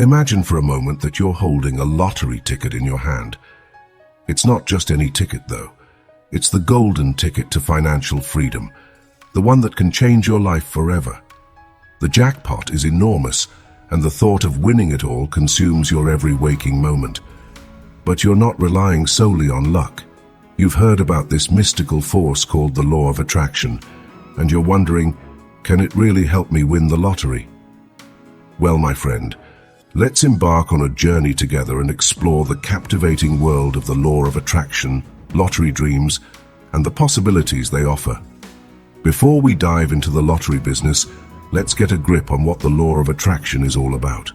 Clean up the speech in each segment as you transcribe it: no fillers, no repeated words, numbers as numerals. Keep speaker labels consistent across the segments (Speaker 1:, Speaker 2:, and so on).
Speaker 1: Imagine for a moment that you're holding a lottery ticket in your hand. It's not just any ticket, though. It's the golden ticket to financial freedom, the one that can change your life forever. The jackpot is enormous, and the thought of winning it all consumes your every waking moment. But you're not relying solely on luck. You've heard about this mystical force called the law of attraction, and you're wondering, can it really help me win the lottery? Well, my friend, let's embark on a journey together and explore the captivating world of the law of attraction, lottery dreams, and the possibilities they offer. Before we dive into the lottery business, let's get a grip on what the law of attraction is all about.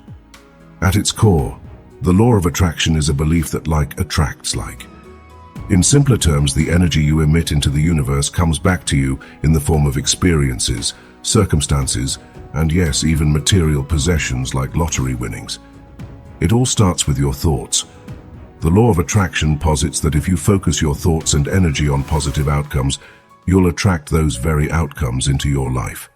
Speaker 1: At its core, the law of attraction is a belief that like attracts like. In simpler terms, the energy you emit into the universe comes back to you in the form of experiences, circumstances, and yes, even material possessions like lottery winnings. It all starts with your thoughts. The law of attraction posits that if you focus your thoughts and energy on positive outcomes, you'll attract those very outcomes into your life.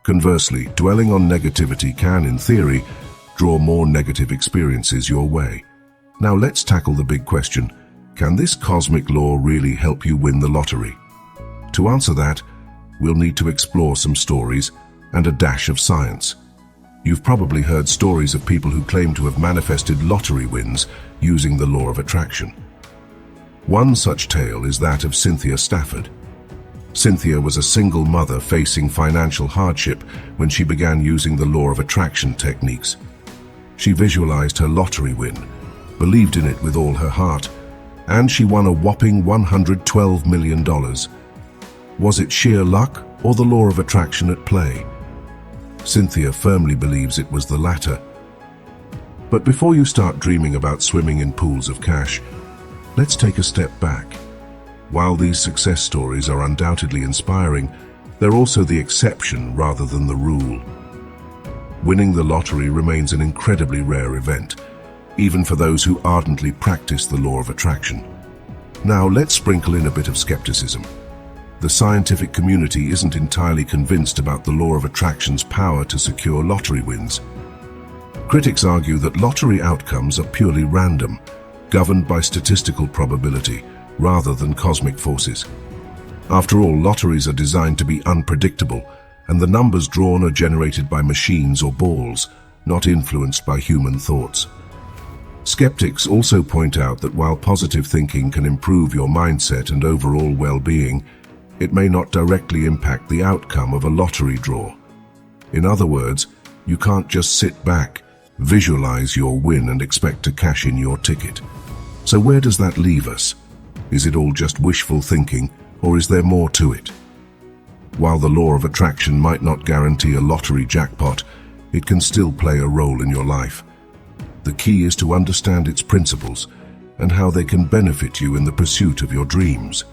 Speaker 1: Conversely, dwelling on negativity can, in theory, draw more negative experiences your way. Now let's tackle the big question: can this cosmic law really help you win the lottery? To answer that, we'll need to explore some stories and a dash of science. You've probably heard stories of people who claim to have manifested lottery wins using the law of attraction. One such tale is that of Cynthia Stafford. Cynthia was a single mother facing financial hardship when she began using the law of attraction techniques. She visualized her lottery win, believed in it with all her heart, and she won a whopping $112 million. Was it sheer luck or the law of attraction at play? Cynthia firmly believes it was the latter. But before you start dreaming about swimming in pools of cash, let's take a step back. While these success stories are undoubtedly inspiring, they're also the exception rather than the rule. Winning the lottery remains an incredibly rare event, even for those who ardently practice the law of attraction. Now let's sprinkle in a bit of skepticism. The scientific community isn't entirely convinced about the law of attraction's power to secure lottery wins. Critics argue that lottery outcomes are purely random, governed by statistical probability rather than cosmic forces. After all, lotteries are designed to be unpredictable, and the numbers drawn are generated by machines or balls, not influenced by human thoughts. Skeptics also point out that while positive thinking can improve your mindset and overall well-being, it may not directly impact the outcome of a lottery draw. In other words, you can't just sit back, visualize your win and expect to cash in your ticket. So where does that leave us? Is it all just wishful thinking, or is there more to it? While the law of attraction might not guarantee a lottery jackpot, it can still play a role in your life. The key is to understand its principles and how they can benefit you in the pursuit of your dreams.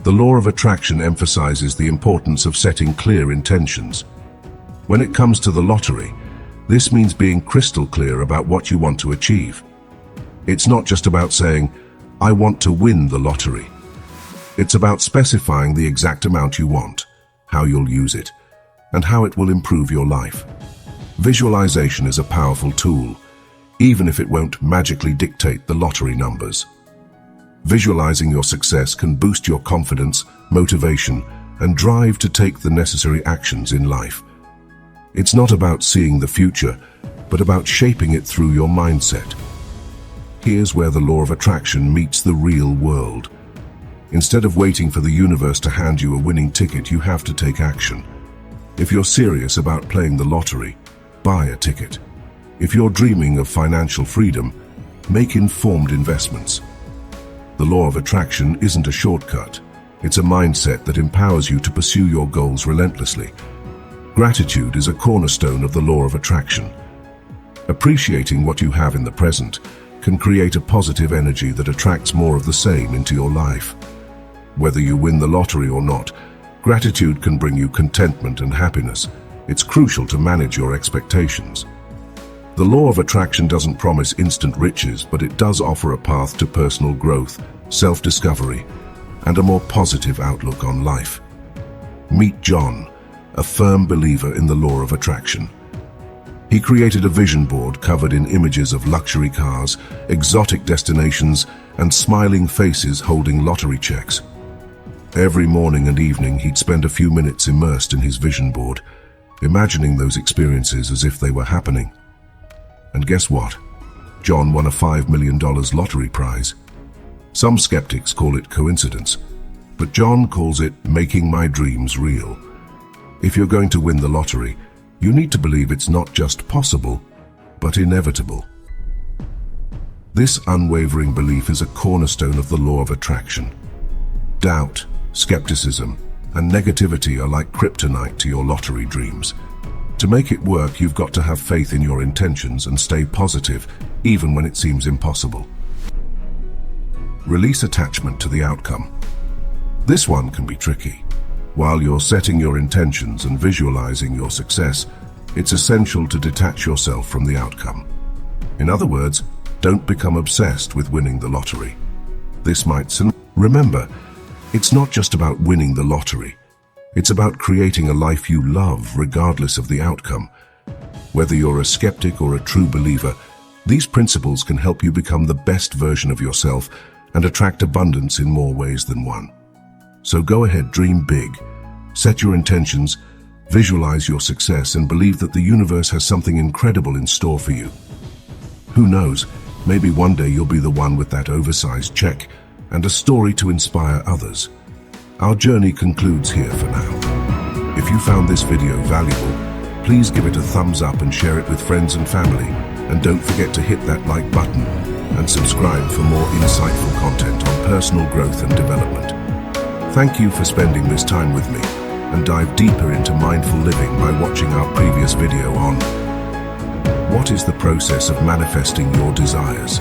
Speaker 1: The law of attraction emphasizes the importance of setting clear intentions. When it comes to the lottery, this means being crystal clear about what you want to achieve. It's not just about saying, "I want to win the lottery." It's about specifying the exact amount you want, how you'll use it, and how it will improve your life. Visualization is a powerful tool, even if it won't magically dictate the lottery numbers. Visualizing your success can boost your confidence, motivation, and drive to take the necessary actions in life. It's not about seeing the future, but about shaping it through your mindset. Here's where the law of attraction meets the real world. Instead of waiting for the universe to hand you a winning ticket, you have to take action. If you're serious about playing the lottery, buy a ticket. If you're dreaming of financial freedom, make informed investments. The law of attraction isn't a shortcut. It's a mindset that empowers you to pursue your goals relentlessly. Gratitude is a cornerstone of the law of attraction. Appreciating what you have in the present can create a positive energy that attracts more of the same into your life. Whether you win the lottery or not, gratitude can bring you contentment and happiness. It's crucial to manage your expectations. The law of attraction doesn't promise instant riches, but it does offer a path to personal growth, self-discovery, and a more positive outlook on life. Meet John, a firm believer in the law of attraction. He created a vision board covered in images of luxury cars, exotic destinations, and smiling faces holding lottery checks. Every morning and evening, he'd spend a few minutes immersed in his vision board, imagining those experiences as if they were happening. And guess what? John won a $5 million lottery prize. Some skeptics call it coincidence, but John calls it making my dreams real. If you're going to win the lottery, you need to believe it's not just possible, but inevitable. This unwavering belief is a cornerstone of the law of attraction. Doubt, skepticism, and negativity are like kryptonite to your lottery dreams. To make it work, you've got to have faith in your intentions and stay positive, even when it seems impossible. Release attachment to the outcome. This one can be tricky. While you're setting your intentions and visualizing your success, it's essential to detach yourself from the outcome. In other words, don't become obsessed with winning the lottery. Remember, it's not just about winning the lottery. It's about creating a life you love regardless of the outcome. Whether you're a skeptic or a true believer, these principles can help you become the best version of yourself and attract abundance in more ways than one. So go ahead, dream big. Set your intentions, visualize your success, and believe that the universe has something incredible in store for you. Who knows, maybe one day you'll be the one with that oversized check and a story to inspire others. Our journey concludes here for now. If you found this video valuable, please give it a thumbs up and share it with friends and family. And don't forget to hit that like button and subscribe for more insightful content on personal growth and development. Thank you for spending this time with me, and dive deeper into mindful living by watching our previous video on what is the process of manifesting your desires.